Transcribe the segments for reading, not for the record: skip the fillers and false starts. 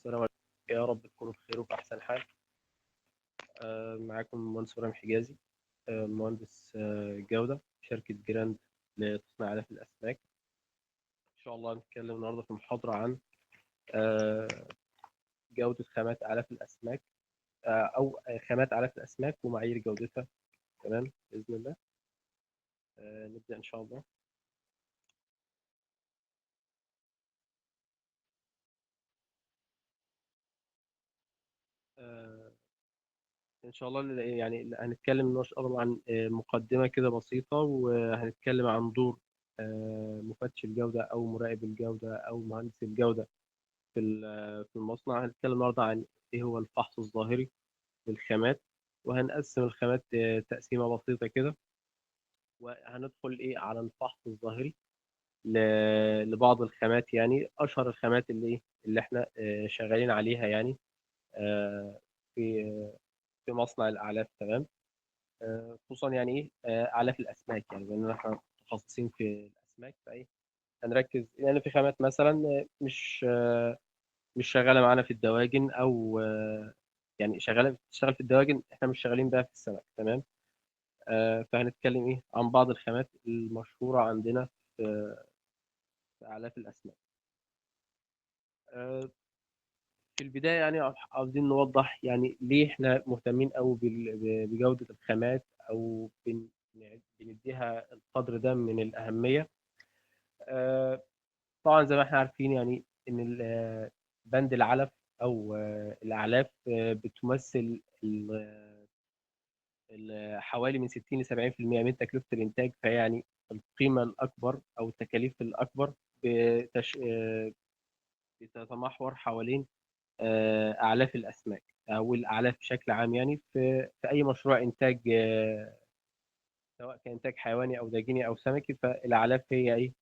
السلام عليكم. يا رب تكونوا بخير وفي أحسن حال. معاكم المهندس إبراهيم حجازي، مهندس جودة شركة جراند لتصنيع آلاف الأسماك. إن شاء الله هنتكلم النهاردة في محاضرة عن آه، جودة خامات آلاف الأسماك، أو خامات آلاف الأسماك ومعايير جودتها. تمام بإذن الله. نبدأ إن شاء الله. آه، إن شاء الله يعني هنتكلم إن شاء الله عن مقدمة كده بسيطة، وهنتكلم عن دور مفتش الجودة أو مراقب الجودة أو مهندس الجودة في المصنع. هنتكلم النهارده عن ايه هو الفحص الظاهري للخامات، وهنقسم الخامات تقسيمه بسيطه كده، وهندخل ايه على الفحص الظاهري لبعض الخامات، يعني اشهر الخامات اللي احنا شغالين عليها، يعني آه، في في مصنع الاعلاف. تمام. خصوصا يعني ايه اعلاف الاسماك، يعني بما ان احنا متخصصين في الاسماك، فايه هنركز يعني في خامات مثلا مش شغاله معانا في الدواجن، او يعني بتشتغل في الدواجن، احنا مش شغالين بقى في السمك. تمام. فهنتكلم ايه عن بعض الخامات المشهوره عندنا في في اعلاف الاسماك. آه، في البدايه يعني عاوزين نوضح يعني ليه احنا مهتمين قوي بجوده الخامات، او بنديها القدر ده من الاهميه. آه، طبعا زي ما احنا عارفين يعني ان بند العلف او الاعلاف بتمثل حوالي من 60 ل 70% من تكلفة الإنتاج، فيعني القيمة الأكبر أو التكاليف الأكبر بتش... آه، بتتمحور حوالين أعلاف الأسماك أو الأعلاف بشكل عام، يعني في أي مشروع إنتاج، سواء كان إنتاج حيواني أو داجيني أو سمكي، فالأعلاف هي إيه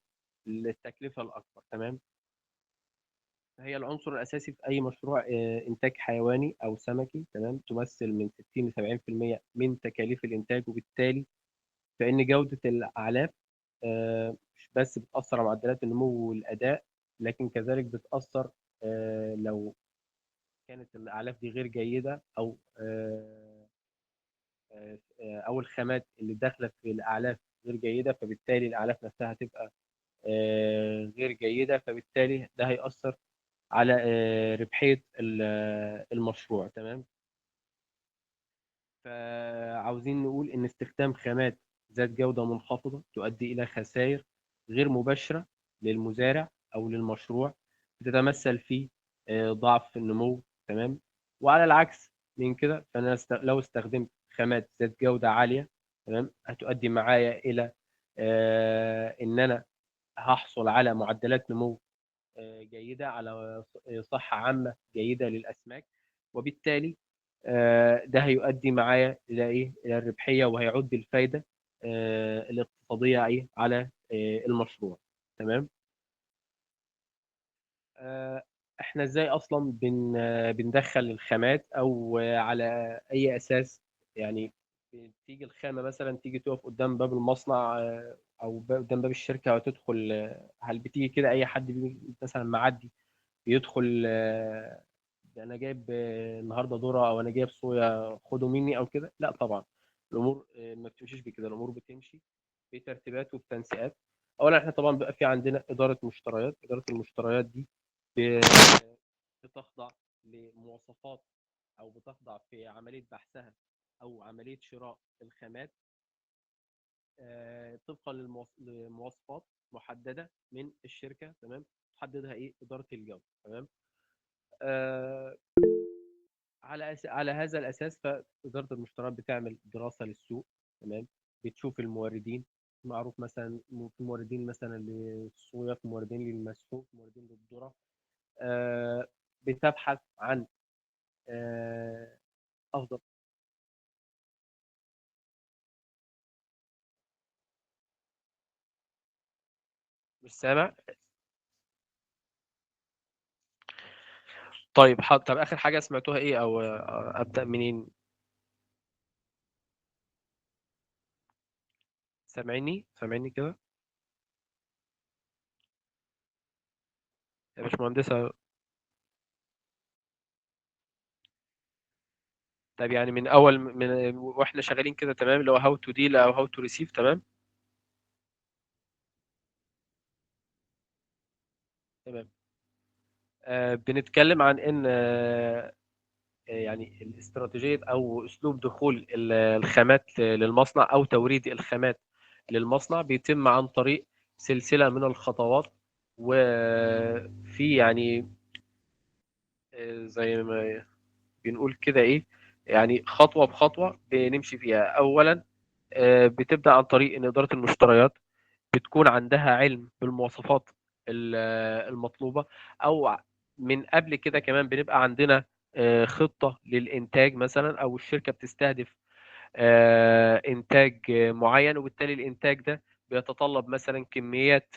التكلفة الأكبر. تمام. هي العنصر الأساسي في أي مشروع إنتاج حيواني أو سمكي. تمام. تمثل من 60 ل 70% من تكاليف الإنتاج، وبالتالي فإن جودة الأعلاف مش بس بتأثر على معدلات النمو والأداء، لكن كذلك بتأثر لو كانت الأعلاف دي غير جيدة، أو الخامات اللي داخلة في الأعلاف غير جيدة، فبالتالي الأعلاف نفسها هتبقى غير جيدة، فبالتالي ده هيأثر على ربحية المشروع. تمام. فعاوزين نقول إن استخدام خامات ذات جودة منخفضة تؤدي إلى خسائر غير مباشرة للمزارع أو للمشروع، بتتمثل في ضعف في النمو. تمام. وعلى العكس من كده، فأنا لو استخدمت خامات ذات جودة عالية، تمام، هتؤدي معايا إلى إن أنا هحصل على معدلات نمو جيدة، على صحة عامة جيدة للأسماك، وبالتالي ده هيؤدي معايا إلى إيه؟ إلى الربحية، وهيعود بالفايدة الاقتصادية إيه على المشروع. تمام. آه، إحنا إزاي أصلا بندخل الخامات، أو على أي أساس يعني تيجي الخامة مثلا تيجي تقف قدام باب المصنع، أو قدام باب الشركة وتدخل، هل بتيجي كده أي حد مثلا معدي يدخل ده انا جايب النهارده ذره، او انا جايب صويا خدوا مني او كده؟ لا طبعا. الامور ما بتمشيش بكده. الامور بتمشي بترتيبات وبتنسيقات. اولا احنا طبعا بيبقى في عندنا اداره مشتريات. اداره المشتريات دي ب- بتخضع لمواصفات، او بتخضع في عمليه بحثها او عمليه شراء الخامات طبقا لمواصفات محدده من الشركه. تمام. تحددها ايه اداره الجوده. تمام. آه، على هذا الاساس، فاداره المشتريات بتعمل دراسه للسوق. تمام. بتشوف الموردين. معروف مثلا في موردين مثلا للصويا، في موردين للمسحوق، في موردين للذره. آه، بتبحث عن آه، افضل. مش سامع. طيب طب اخر حاجه سمعتوها ايه، او ابدا منين؟ سامعيني كده يا باشمهندسه؟ طب يعني من اول واحنا شغالين كده تمام، اللي هو هاو تو ديل او هاو تو ريسيف. تمام. تمام. بنتكلم عن ان يعني الاستراتيجية او اسلوب دخول الخامات للمصنع او توريد الخامات للمصنع بيتم عن طريق سلسلة من الخطوات. وفي يعني زي ما بنقول كده ايه، يعني خطوة بخطوة بنمشي فيها. اولا بتبدأ عن طريق ان إدارة المشتريات بتكون عندها علم بالمواصفات المطلوبة، او من قبل كده كمان بنبقى عندنا خطة للإنتاج مثلا، أو الشركة بتستهدف إنتاج معين، وبالتالي الإنتاج ده بيتطلب مثلا كميات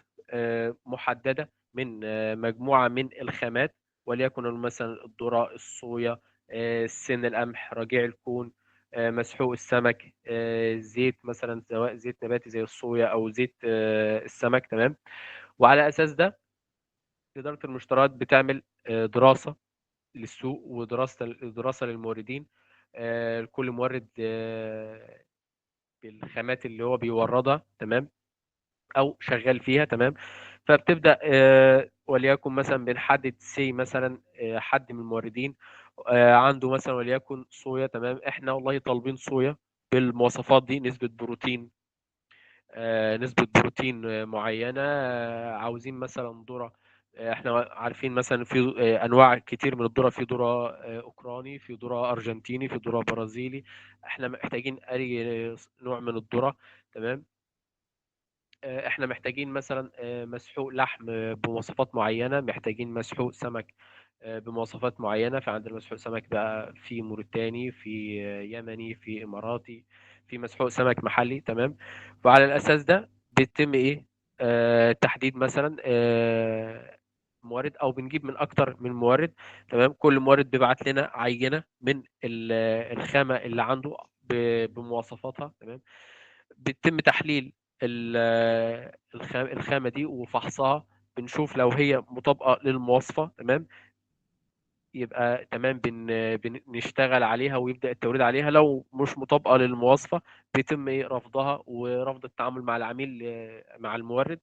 محددة من مجموعة من الخامات، وليكن مثلا الذرة، الصويا، سن القمح، رجيع الكون، مسحوق السمك، زيت مثلا، سواء زيت نباتي زي الصويا أو زيت السمك. تمام. وعلى أساس ده إدارة المشتريات بتعمل دراسة للسوق، ودراسة للموردين، لكل مورد بالخامات اللي هو بيوردها. تمام. او شغال فيها. تمام. فبتبدا وليكن مثلا بنحدد سي مثلا حد من الموردين عنده مثلا وليكن صويا. تمام. احنا والله طالبين صويا بالمواصفات دي، نسبة بروتين معينة. عاوزين مثلا ذرة. احنا عارفين مثلا في انواع كتير من الذرة، في ذرة اوكراني، في ذرة ارجنتيني، في ذرة برازيلي. احنا محتاجين اي نوع من الذرة. تمام. احنا محتاجين مثلا مسحوق لحم بمواصفات معينة، محتاجين مسحوق سمك بمواصفات معينة. فعندنا مسحوق سمك بقى في موريتاني، في يمني، في إماراتي، في مسحوق سمك محلي. تمام. وعلى الأساس ده بيتم إيه، تحديد مثلا مورد، أو بنجيب من أكتر من مورد. تمام. كل مورد بيبعت لنا عينة من الخامة اللي عنده بمواصفاتها. تمام. بيتم تحليل الخامة دي وفحصها، بنشوف لو هي مطابقة للمواصفة. تمام. يبقى تمام، بنشتغل عليها ويبدأ التوريد عليها. لو مش مطابقة للمواصفة بيتم ايه، رفضها ورفض التعامل مع العميل مع المورد،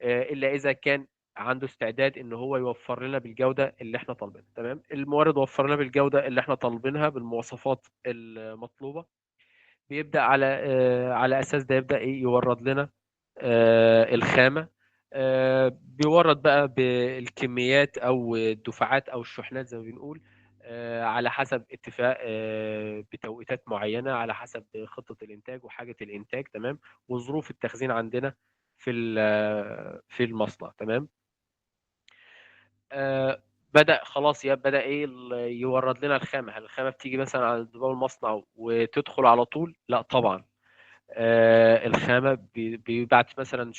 إلا إذا كان عنده استعداد ان هو يوفر لنا بالجودة اللي احنا طالبينها. تمام. المورد وفر لنا بالجودة اللي احنا طالبينها بالمواصفات المطلوبة، بيبدأ على أساس ده يبدأ إيه، يورد لنا الخامة. بيورد بقى بالكميات أو الدفعات أو الشحنات زي ما بنقول، على حسب اتفاق بتوقيتات معينة، على حسب خطة الإنتاج وحاجة الإنتاج. تمام. وظروف التخزين عندنا في المصنع. تمام. بدأ خلاص، بدأ إيه يورد لنا الخامة. هل الخامة بتيجي مثلا على باب المصنع وتدخل على طول؟ لا طبعا. الخامة بيبعت مثلا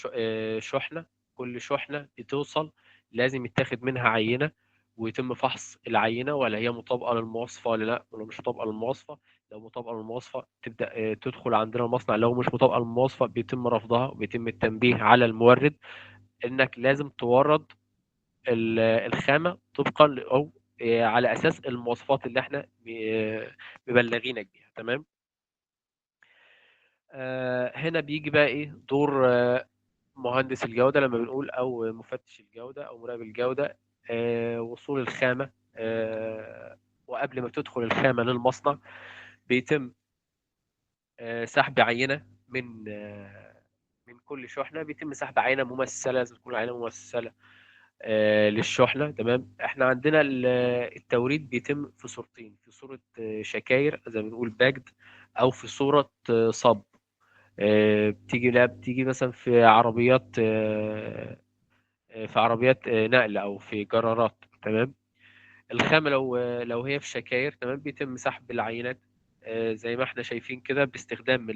شحنة. كل شحنة بتوصل لازم يتاخد منها عينة، ويتم فحص العينة ولا هي مطابقة للمواصفة ولا لا، ولا مش مطابقة للمواصفة. لو مطابقة للمواصفة تبدأ تدخل عندنا المصنع. لو مش مطابقة للمواصفة بيتم رفضها، وبيتم التنبيه على المورد انك لازم تورد الخامة طبقا او على اساس المواصفات اللي احنا مبلغينك بيها. تمام. هنا بيجي بقى ايه دور مهندس الجودة لما بنقول، او مفتش الجودة او مراقب الجودة. وصول الخامة، وقبل ما تدخل الخامة للمصنع بيتم سحب عينة من كل شحنة. بيتم سحب عينة ممثلة، لازم تكون عينة ممثلة للشحنة. تمام. احنا عندنا التوريد بيتم في صورتين: في صورة شكاير زي ما بنقول باجد، او في صورة صب. بتيجي، لا بتيجي مثلا في عربيات في عربيات نقل او في جرارات. تمام. الخامة لو هي في شكاير، تمام، بيتم سحب العينات زي ما احنا شايفين كده باستخدام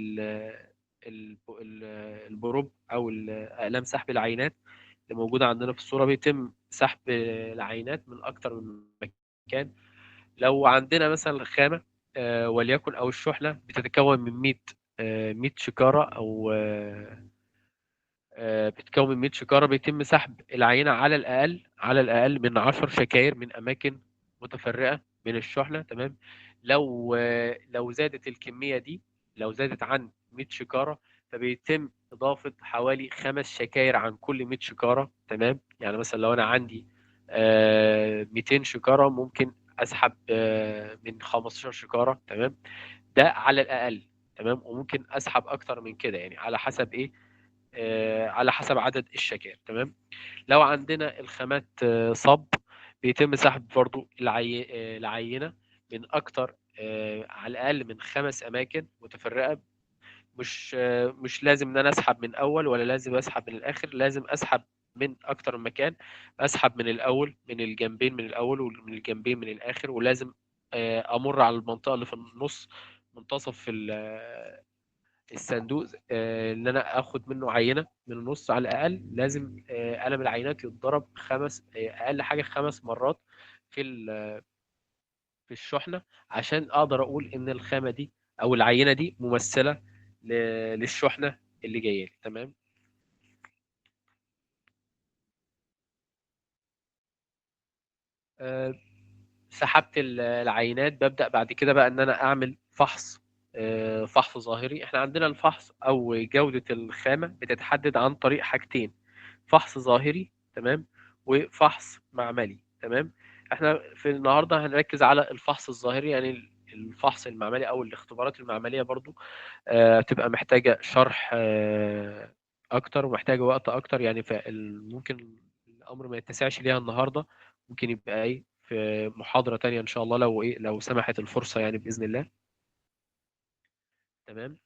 البروب او اقلام سحب العينات اللي موجودة عندنا في الصورة. بيتم سحب العينات من اكتر من مكان. لو عندنا مثلا الخامة وليكن او الشحنة بتتكون من 100 شكارة، او بتكون من 100 شكارة. بيتم سحب العينة على الأقل من 10 شكاير من أماكن متفرقة من الشحنة. تمام. لو زادت الكمية دي، لو زادت عن 100 شكارة، فبيتم إضافة حوالي 5 شكاير عن كل 100 شكارة. تمام، يعني مثلا لو أنا عندي 200 شكارة، ممكن أسحب من 15 شكارة. تمام، ده على الأقل. تمام، وممكن أسحب أكتر من كده، يعني على حسب إيه، على حسب عدد الشكاير. تمام. لو عندنا الخامات صب، بيتم سحب برضو العينة من أكتر، على الأقل من 5 أماكن متفرقة. مش لازم إن أنا أسحب من أول، ولا لازم أسحب من الآخر، لازم أسحب من أكتر من مكان. أسحب من الأول، من الجنبين من الأول، ومن الجنبين من الآخر، ولازم أمر على المنطقة اللي في النص، منتصف الصندوق، ان انا اخد منه عينه من النص على الاقل. لازم قلم العينات يتضرب اقل حاجه 5 مرات في في الشحنه، عشان اقدر اقول ان الخامه دي او العينه دي ممثله للشحنه اللي جايه لي. تمام. آه، سحبت العينات، ببدأ بعد كده بقى ان انا اعمل فحص، فحص ظاهري. احنا عندنا الفحص او جودة الخامة بتتحدد عن طريق حاجتين: فحص ظاهري، تمام، وفحص معملي. تمام. احنا في النهاردة هنركز على الفحص الظاهري، يعني الفحص المعملي او الاختبارات المعملية برضو بتبقى محتاجة شرح اكتر، ومحتاجة وقت اكتر، يعني فممكن الامر ما يتسعش ليها النهاردة. ممكن يبقى ايه في محاضرة تانية ان شاء الله، لو ايه، لو سمحت الفرصة يعني بإذن الله. تمام.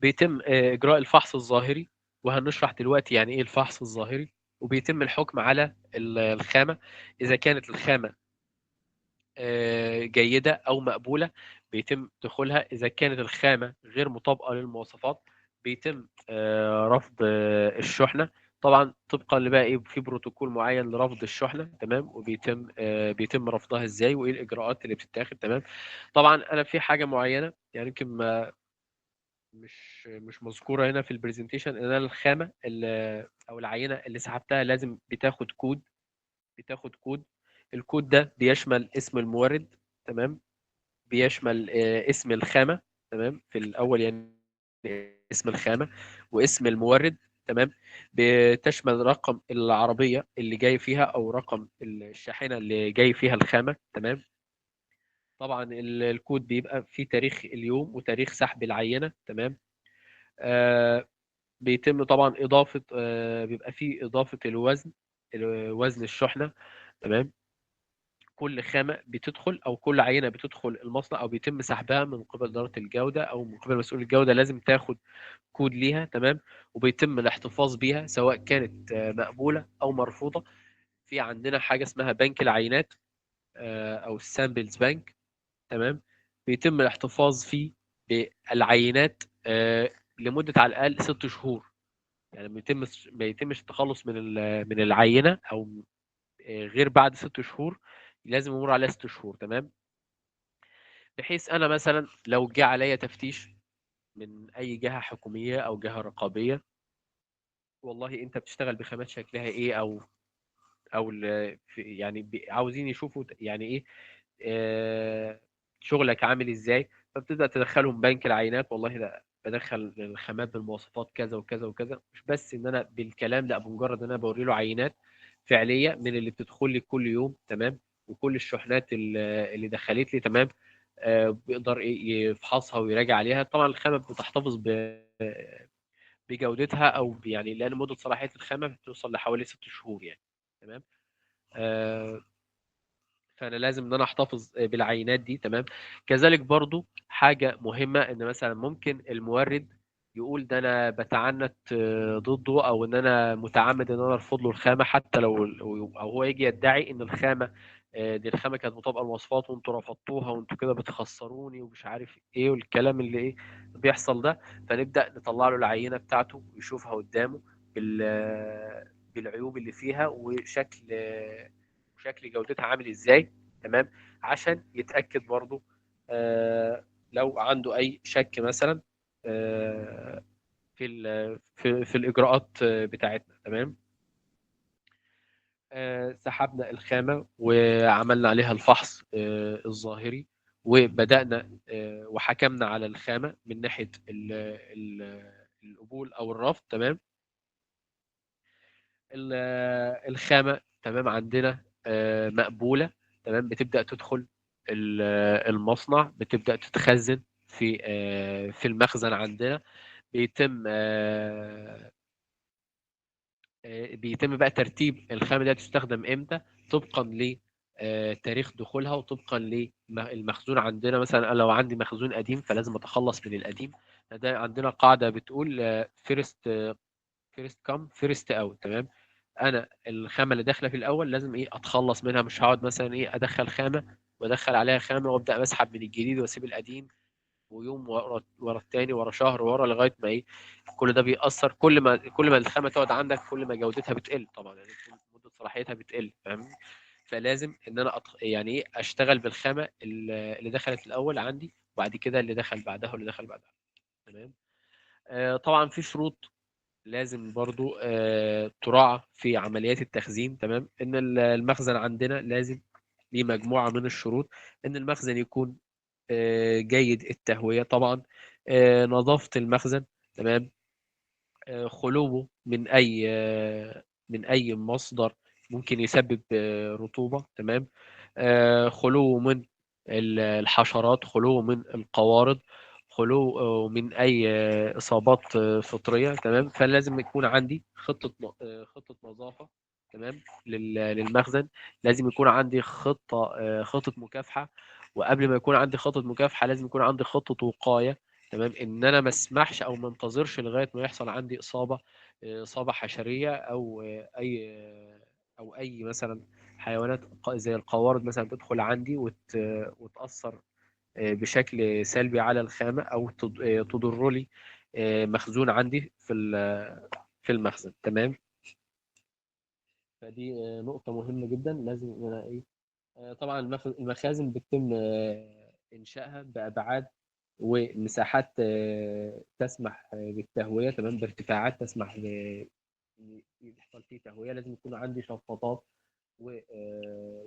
بيتم إجراء الفحص الظاهري، وهنشرح دلوقتي يعني إيه الفحص الظاهري. وبيتم الحكم على الخامة، إذا كانت الخامة جيدة أو مقبولة، بيتم دخولها. إذا كانت الخامة غير مطابقة للمواصفات، بيتم رفض الشحنة. طبعا طبقا لبقى ايه، في بروتوكول معين لرفض الشحنة. تمام، وبيتم بيتم رفضها ازاي، وايه الاجراءات اللي بتتاخد. تمام. طبعا انا في حاجة معينة يعني يمكن مش مذكورة هنا في البرزنتيشن، ان انا الخامة او العينة اللي سحبتها لازم بتاخد كود. بتاخد كود. الكود ده بيشمل اسم المورد. تمام. بيشمل اسم الخامة. تمام، في الأول يعني اسم الخامة واسم المورد. تمام. بتشمل رقم العربية اللي جاي فيها، أو رقم الشاحنة اللي جاي فيها الخامة. تمام. طبعا الكود بيبقى فيه تاريخ اليوم وتاريخ سحب العينة. تمام. آه بيتم طبعا إضافة، بيبقى فيه إضافة الوزن، وزن الشحنة. تمام. كل خامة بتدخل أو كل عينة بتدخل المصنع أو بيتم سحبها من قبل إدارة الجودة أو من قبل مسؤول الجودة، لازم تاخد كود ليها. تمام. وبيتم الاحتفاظ بيها سواء كانت مقبولة أو مرفوضة. في عندنا حاجة اسمها بنك العينات، أو السامبلز بانك. تمام. بيتم الاحتفاظ فيه بالعينات لمدة على الأقل 6 شهور. يعني ما يتمش التخلص من العينة، أو غير بعد 6 شهور. لازم يمر عليها 6 شهور. تمام. بحيث انا مثلا لو جه عليا تفتيش من اي جهه حكوميه او جهه رقابيه، والله انت بتشتغل بخامات شكلها ايه، او يعني عاوزين يشوفوا يعني ايه شغلك عامل ازاي، فبتبدا تدخلهم بنك العينات. والله ده بدخل الخامات بالمواصفات كذا وكذا وكذا. مش بس ان انا بالكلام، لا، بمجرد ان انا بوري له عينات فعليه من اللي بتدخل لي كل يوم. تمام. وكل الشحنات اللي دخلت لي. تمام. بيقدر يفحصها ويراجع عليها. طبعا الخامه بتحتفظ بجودتها، او يعني لان مده صلاحيه الخامه بتوصل لحوالي 6 شهور يعني. تمام. آه، فانا لازم ان انا احتفظ بالعينات دي. تمام. كذلك برضو حاجه مهمه، ان مثلا ممكن المورد يقول ده انا بتعنت ضده، او ان انا متعمد ان انا ارفض له الخامه، حتى لو او هو يجي يدعي ان الخامه دي الخامه كانت مطابقه للمواصفات وانتوا رفضتوها وانتوا كده بتخسروني ومش عارف ايه، والكلام اللي ايه بيحصل ده. فنبدا نطلع له العينه بتاعته ويشوفها قدامه بالعيوب اللي فيها، وشكل جودتها عامل ازاي. تمام. عشان يتأكد برضو لو عنده أي شك مثلا في الإجراءات بتاعتنا. تمام. سحبنا الخامة وعملنا عليها الفحص الظاهري، وبدأنا وحكمنا على الخامة من ناحية القبول أو الرفض. تمام. الخامة تمام عندنا مقبولة. تمام. بتبدأ تدخل المصنع، بتبدأ تتخزن في المخزن عندنا. بيتم بيتم بقى ترتيب الخامة دي هتستخدم امتى، طبقا ل تاريخ دخولها، وطبقا للمخزون عندنا. مثلا أنا لو عندي مخزون قديم فلازم اتخلص من القديم. ده عندنا قاعدة بتقول فيرست كام فيرست اوت. تمام. انا الخامه اللي داخله في الاول لازم اتخلص منها. مش هقعد مثلا ادخل خامه وادخل عليها خامه وابدا اسحب من الجديد واسيب القديم، ويوم ورا التاني ورا شهر ورا لغايه ما كل ده بيأثر. كل ما الخامه تقعد عندك كل ما جودتها بتقل طبعا، يعني مده صلاحيتها بتقل. فاهم؟ فلازم ان انا يعني اشتغل بالخامه اللي دخلت الاول عندي، وبعد كده اللي دخل بعدها واللي دخل بعدها. تمام. طبعا في شروط لازم برضو تراعى في عمليات التخزين. تمام. ان المخزن عندنا لازم ليه مجموعة من الشروط. ان المخزن يكون جيد التهوية طبعا. نظافة المخزن. تمام. خلوه من اي مصدر ممكن يسبب رطوبة. تمام. خلوه من الحشرات، خلوه من القوارض، خلوه من اي اصابات فطرية. تمام. فلازم يكون عندي خطة نظافة. تمام. للمخزن. لازم يكون عندي خطة مكافحة. وقبل ما يكون عندي خطة مكافحة لازم يكون عندي خطة وقاية. تمام. ان انا ما اسمحش او ما انتظرش لغايه ما يحصل عندي اصابه حشريه، او اي مثلا حيوانات زي القوارض مثلا تدخل عندي وتاثر بشكل سلبي على الخامه، او تضر لي مخزون عندي في المخزن. تمام. فدي نقطه مهمه جدا لازم ان انا طبعا المخازن بيتم إنشائها بأبعاد ومساحات تسمح بالتهوية. تمام. بارتفاعات تسمح إن يحصل فيه تهوية. لازم يكون عندي شفاطات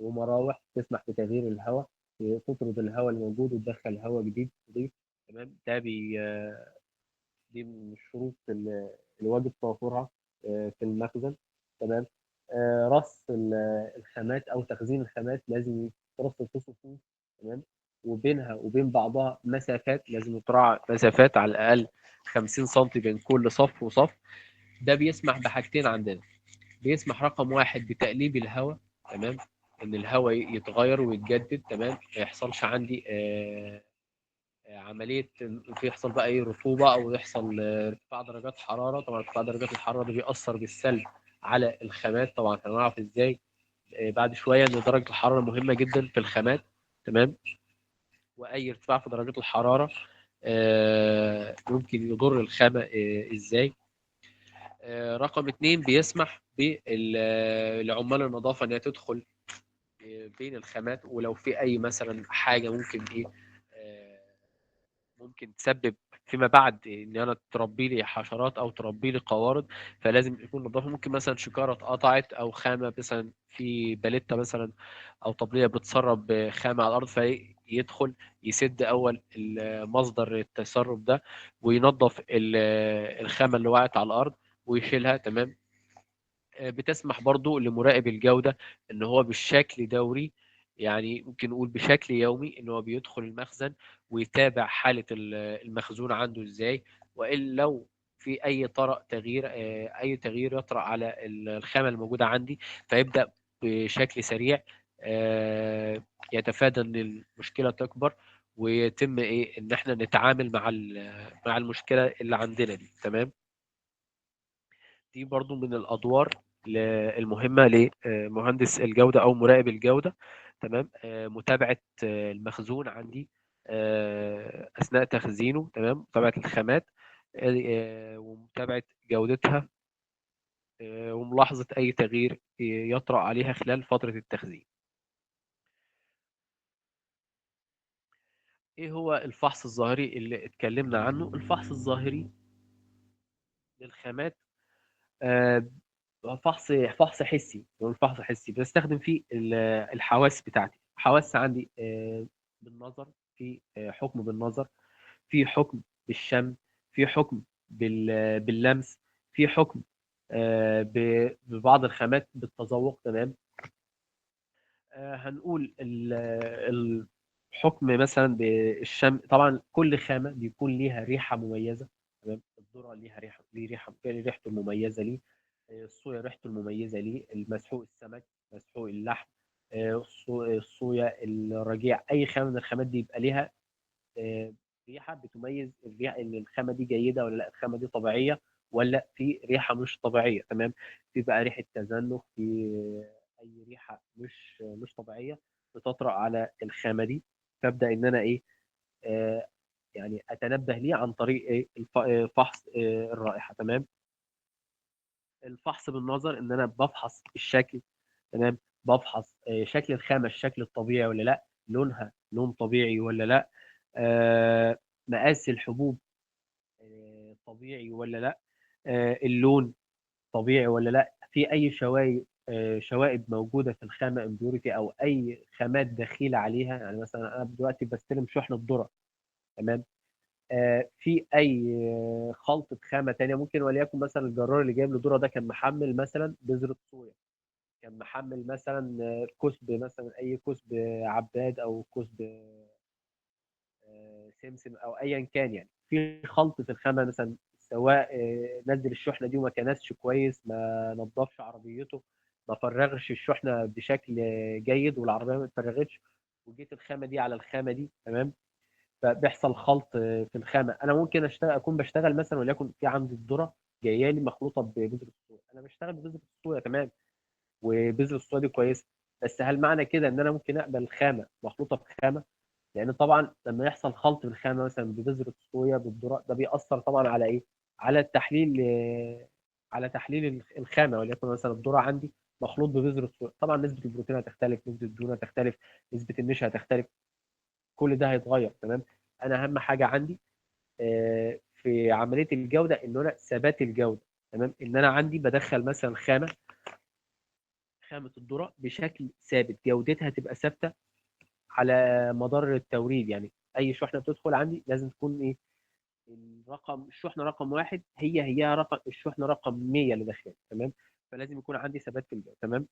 ومراوح تسمح بتغيير الهواء، تطرد الهواء الموجود وتدخل هواء جديد نظيف. تمام. دي من الشروط اللي واجب توفرها في المخزن. تمام. رص الخامات او تخزين الخامات لازم يترص في صفوف. تمام. وبينها وبين بعضها مسافات، لازم يتراعى مسافات على الاقل 50 سم بين كل صف وصف. ده بيسمح بحاجتين عندنا. بيسمح رقم واحد بتقليب الهواء. تمام. ان الهواء يتغير ويتجدد. تمام. ما يحصلش عندي عمليه في يحصل بقى رطوبه، او يحصل ارتفاع درجات حراره. طبعا ارتفاع درجات الحراره ده بيأثر بالسلب على الخامات. طبعا هنعرف ازاي بعد شويه ان درجه الحراره مهمه جدا في الخامات. تمام. واي ارتفاع في درجات الحراره ممكن يضر الخامه ازاي. رقم اتنين بيسمح لعمال النظافه ان هي تدخل بين الخامات، ولو في اي مثلا حاجه ممكن آه، ممكن تسبب فيما بعد ان انا تربي لي حشرات او تربي لي قوارض، فلازم يكون نظافه. ممكن مثلا شجره اتقطعت، او خامه مثلا في باليتا مثلا او طبليه بتسرب خامه على الارض، فيدخل يسد اول مصدر التسرب ده، وينظف الخامه اللي وقعت على الارض ويشيلها. تمام. بتسمح برضو لمراقب الجودة ان هو بالشكل دوري، يعني ممكن نقول بشكل يومي، ان هو بيدخل المخزن ويتابع حالة المخزون عنده ازاي. وإن لو في اي طرأ تغيير اي تغيير يطرأ على الخامة الموجودة عندي، فيبدأ بشكل سريع آه، يتفادى ان المشكلة تكبر، ويتم ان احنا نتعامل مع المشكلة اللي عندنا دي. تمام. دي برضو من الأدوار المهمة لمهندس الجودة أو مراقب الجودة. تمام. متابعة المخزون عندي أثناء تخزينه. تمام. متابعة الخامات ومتابعة جودتها وملاحظة أي تغيير يطرأ عليها خلال فترة التخزين. إيه هو الفحص الظاهري اللي اتكلمنا عنه؟ الفحص الظاهري للخامات. آه، فحص حسي، بنقول فحص حسي بستخدم فيه الحواس بتاعتي. حواس عندي بالنظر، في حكم بالنظر، في حكم بالشم، في حكم باللمس، في حكم ببعض الخامات بالتذوق. تمام. هنقول الحكم مثلا بالشم. طبعا كل خامة بيكون ليها ريحة مميزة. تمام. الذرة ليها ريحة، ليه ريحة، ريحته المميزة ليه. الصويا ريحته المميزة ليه. المسحوق السمك، مسحوق اللحم، الصويا، الرجيع، أي خامة من الخامات دي يبقى ليها ريحة بتميز الريحة إن الخامة دي جيدة ولا لا، الخامة دي طبيعية ولا في ريحة مش طبيعية. تمام. في بقى ريحة تزنخ، في أي ريحة مش طبيعية بتطرأ على الخامة دي. فأبدأ إن أنا إيه، آه يعني أتنبه ليه عن طريق إيه فحص الرائحة. تمام. الفحص بالنظر ان انا بفحص الشكل. تمام. بفحص شكل الخامه، الشكل الطبيعي ولا لا، لونها لون طبيعي ولا لا، مقاس الحبوب طبيعي ولا لا، اللون طبيعي ولا لا، في اي شوائب شوائب موجوده في الخامه امبيوريتي او اي خامات دخيله عليها. يعني مثلا انا دلوقتي بستلم شحنه ذره. تمام. في اي خلطه خامه تانية ممكن، وليكن مثلا الجرار اللي جايب له ذره ده كان محمل مثلا بذره صويا، كان محمل مثلا كسب، مثلا اي كسب عباد او كسب سمسم او ايا كان. يعني في خلطه الخامه مثلا، سواء نزل الشحنه دي وما كنسش كويس، ما نظفش عربيته، ما فرغش الشحنه بشكل جيد والعربيه ما اتفرغتش، وجيت الخامه دي على الخامه دي. تمام. فبيحصل خلط في الخامه. انا ممكن اكون بشتغل مثلا، وليكن في عندي الذره جايه لي مخلوطه ببذره الصويا، انا بشتغل ببذره الصويا. تمام. وبذر الصويا دي كويسه. بس هل معنى كده ان انا ممكن اقبل خامه مخلوطه بخامه؟ لان طبعا لما يحصل خلط بالخامه مثلا ببذره الصويا بالذره، ده بيأثر طبعا على ايه؟ على التحليل، على تحليل الخامه. وليكن مثلا الذره عندي مخلوط ببذره الصويا، طبعا نسبه البروتين هتختلف، نسبه الدهون هتختلف، نسبه النشا هتختلف، كل ده هيتغير. تمام. انا اهم حاجه عندي في عمليه الجوده ان انا ثبات الجوده. تمام. ان انا عندي بدخل مثلا خامة الذرة بشكل ثابت، جودتها تبقى ثابتة على مدار التوريد. يعني أي شحنة بتدخل عندي لازم تكون إيه، الشحنة رقم واحد هي رقم الشحنة رقم 100 اللي داخله. تمام. فلازم يكون عندي ثبات في الجودة. تمام.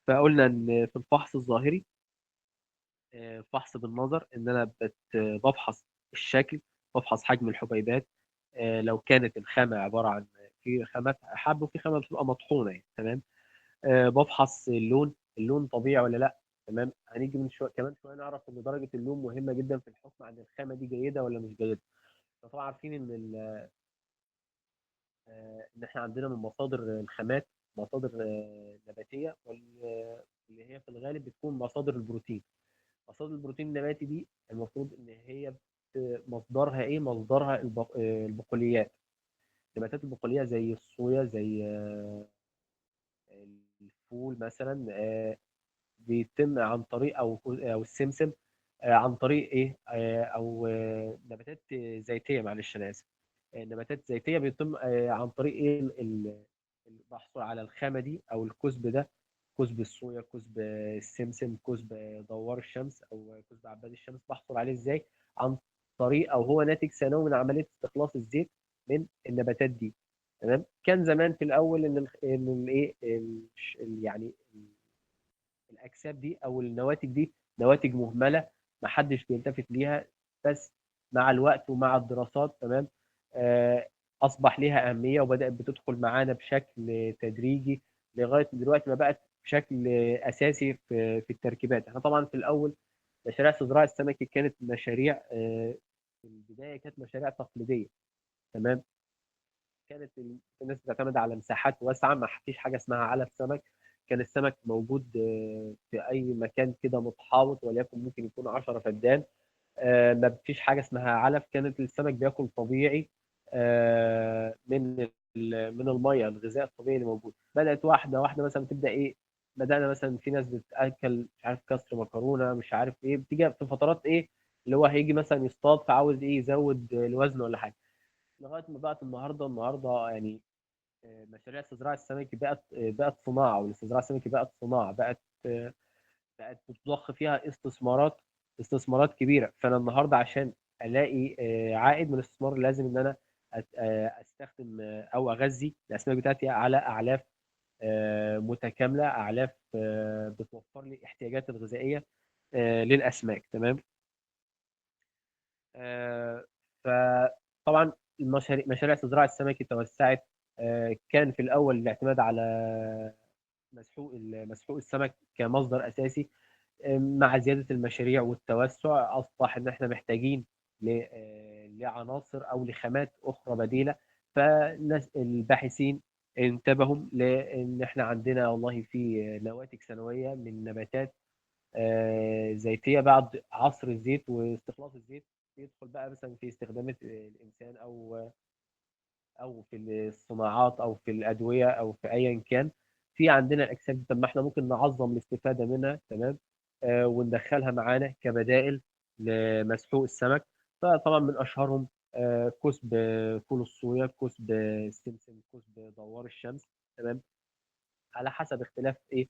فقلنا إن في الفحص الظاهري فحص بالنظر إن أنا بفحص الشكل، بفحص حجم الحبيبات. لو كانت الخامة عبارة عن، في خامات حب وفي خامة بتبقى مطحونة يعني. تمام. بفحص اللون طبيعي ولا لا. تمام. هنيجي من كمان شويه نعرف ان درجه اللون مهمه جدا في الحكم عن الخامه دي جيده ولا مش جيده. طبعا عارفين ان ان احنا عندنا من مصادر الخامات مصادر نباتيه، واللي هي في الغالب بتكون مصادر البروتين. مصادر البروتين النباتي دي المفروض ان هي مصدرها ايه؟ مصدرها البقوليات. نباتات البقوليه زي الصويا، زي الفول مثلا، بيتم عن طريق او السمسم عن طريق ايه، او نباتات زيتيه. معلش انا اسف. نباتات زيتيه بيتم عن طريق ايه بحصل على الخامه دي او الكسب ده، كسب الصويا، كسب السمسم، كسب دوار الشمس او كسب عباد الشمس. بحصل عليه ازاي؟ عن طريق، او هو ناتج ثانوي من عمليه استخلاص الزيت من النباتات دي. تمام. كان زمان في الاول ان ان الايه يعني الاجساد دي او النواتج دي نواتج مهمله، ما حدش بيلتفت ليها. بس مع الوقت ومع الدراسات، تمام، آه، اصبح ليها اهميه وبدات بتدخل معانا بشكل تدريجي لغايه دلوقتي ما بقت بشكل اساسي في التركيبات. احنا طبعا في الاول مشاريع استزراع السمكي كانت مشاريع في البدايه كانت مشاريع تقليديه. تمام. كانت الناس بتعتمد على مساحات واسعه، ما فيش حاجه اسمها علف سمك. كان السمك موجود في اي مكان كده متحاوط، وليكن ممكن يكون 10 فدان. ما فيش حاجه اسمها علف، كانت السمك بياكل طبيعي من الميه، الغذاء الطبيعي اللي موجود. بدات واحده واحده مثلا تبدا ايه، بدانا مثلا في ناس بتاكل مش عارف كسر مكرونه، مش عارف ايه، بتيجي في فترات ايه اللي هو هيجي مثلا يصطاد فعاوز ايه يزود الوزن ولا حاجه. لغايه ما بقت النهارده يعني مشاريع استزراع السمك بقت صناعه، والاستزراع السمكي بقت صناعه، بقت بتضخ فيها استثمارات كبيره. فانا النهارده عشان الاقي عائد من الاستثمار لازم ان انا استخدم او اغذي الاسماك بتاعتي على اعلاف متكامله، اعلاف بتوفر لي احتياجات الغذائيه للاسماك. تمام. آه، فطبعا مشاريع استزراع السمكي توسعت. كان في الاول الاعتماد على مسحوق السمك كمصدر اساسي. مع زياده المشاريع والتوسع اصبح ان احنا محتاجين لعناصر او لخامات اخرى بديله. فالناس الباحثين انتبهوا لان احنا عندنا والله في نواتج سنويه من نباتات زيتيه بعد عصر الزيت واستخلاص الزيت، يدخل بقى مثلا في استخدامات الانسان او في الصناعات او في الادويه او في ايا كان. في عندنا الاجسام دي، طب ما احنا ممكن نعظم الاستفاده منها. تمام. وندخلها معانا كبدائل لمسحوق السمك. فطبعا من اشهرهم كسب فول الصويا، كسب السمسم، كسب دوار الشمس. تمام. على حسب اختلاف ايه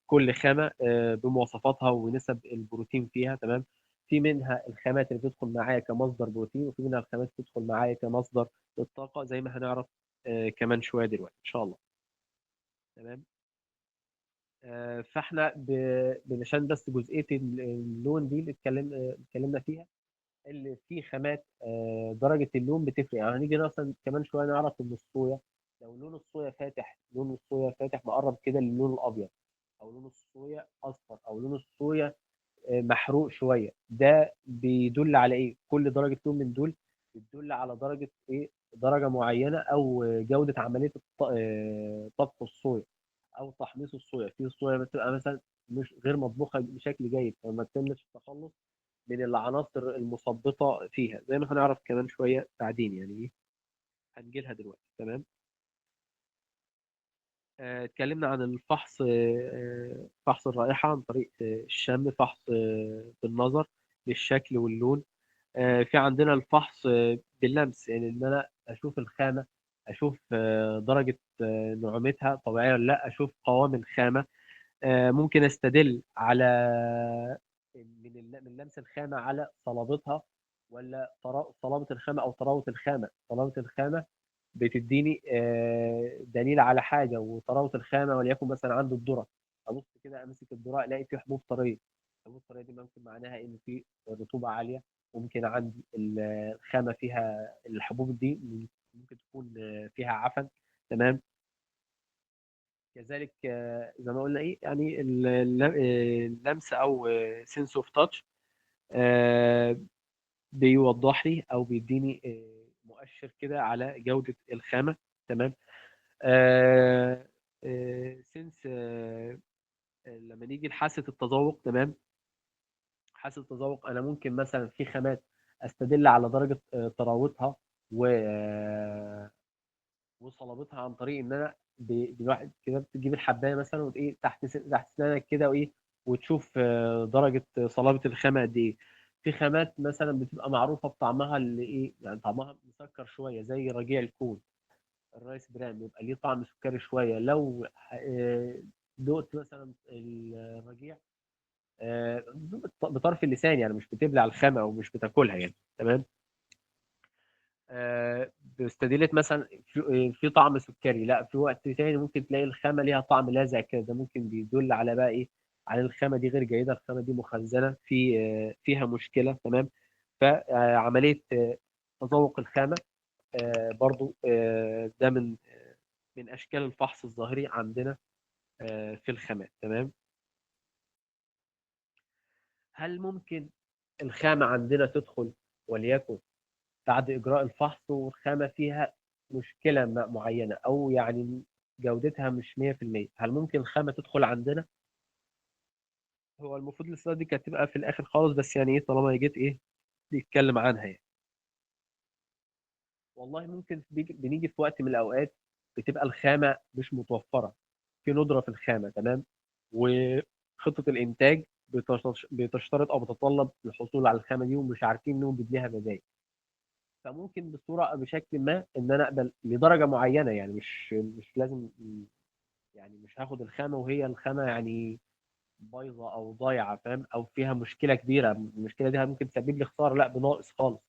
كل خامه بمواصفاتها ونسب البروتين فيها. تمام. في منها الخامات اللي بتدخل معايا كمصدر بروتين، وفي منها الخامات اللي بتدخل معايا كمصدر للطاقه، زي ما هنعرف كمان شويه دلوقتي ان شاء الله. تمام. فاحنا علشان بس جزئيه اللون دي اللي اتكلمنا فيها، اللي في خامات درجه اللون بتفرق. يعني هنيجي مثلا كمان شويه نعرف ان الصويا، لو لون الصويا فاتح، لون الصويا فاتح مقرب كده للون الابيض، او لون الصويا اصفر، او لون الصويا محروق شويه، ده بيدل على ايه؟ كل درجه لون من دول بتدل على درجه ايه، درجه معينه، او جوده عمليه طبخ الصويا او تحميص الصويا. في الصويا بتبقى مثلا مش غير مطبوخه بشكل جيد، فما تتمش التخلص من العناصر المثبطه فيها، زي ما هنعرف كمان شويه بعدين يعني ايه، هنجيلها دلوقتي. تمام. اتكلمنا عن الفحص، فحص الرائحة عن طريق الشم، فحص بالنظر للشكل واللون. في عندنا الفحص باللمس، يعني ان انا اشوف الخامة، اشوف درجة نعومتها طبيعية ولا لا، اشوف قوام الخامة. ممكن استدل على من لمس الخامة على صلابتها، ولا صلابة الخامة او طراوة الخامة. صلابة الخامة بتديني دليل على حاجه، وطراوه الخامه وليكن مثلا عنده الذره، ابص كده امسك الذره الاقي فيه حبوب طريه. الحبوب الطريه دي ممكن معناها ان في رطوبه عاليه، ممكن عندي الخامه فيها الحبوب دي ممكن تكون فيها عفن. تمام. كذلك زي ما قلنا ايه يعني اللمس او سنس اوف تاتش بيوضح لي او بيديني مؤشر كده على جوده الخامه. تمام. سنس لما نيجي لحاسه التذوق. تمام. حاسه التذوق انا ممكن مثلا في خامات استدل على درجه طراوتها وصلابتها عن طريق ان انا بالواحد كده بتجيب الحبايه مثلا وايه تحت سنانك كده وايه، وتشوف درجه صلابه الخامه قد ايه. في خامات مثلا بتبقى معروفه بطعمها اللي ايه، يعني طعمها مسكر شويه زي رجيع الكون، الرايس برام بيبقى ليه طعم سكري شويه. لو دقت مثلا الرجيع بطرف اللسان، يعني مش بتبلع الخامه او مش بتاكلها يعني. تمام. باستدلت مثلا في طعم سكري، لا في وقت تاني ممكن تلاقي الخامه ليها طعم لاذع كده، ده ممكن بيدل على بقى ايه، على الخامه دي غير جيده، الخامه دي مخزنه فيها مشكله. تمام. فعمليه تذوق الخامه برضو ده من اشكال الفحص الظاهري عندنا في الخامات. تمام. هل ممكن الخامه عندنا تدخل وليكن بعد اجراء الفحص والخامه فيها مشكله معينه، او يعني جودتها مش 100%، هل ممكن الخامه تدخل عندنا؟ هو المفروض الاستاذ دي كانت تبقى في الاخر خالص، بس يعني ايه طالما جيت ايه نتكلم عنها يعني. والله ممكن بنيجي في وقت من الاوقات بتبقى الخامه مش متوفره، في ندره في الخامه. تمام. وخطه الانتاج بتشترط او بتتطلب الحصول على الخامه دي، ومش عارفين انهم لها بدائل. فممكن بشكل ما ان انا اقبل لدرجه معينه، يعني مش لازم، يعني مش هاخد الخامه وهي الخامه يعني بايظه او ضايعه، فاهم، او فيها مشكله كبيره، المشكله دي ممكن تسبب لي خساره، لا بناقص خالص.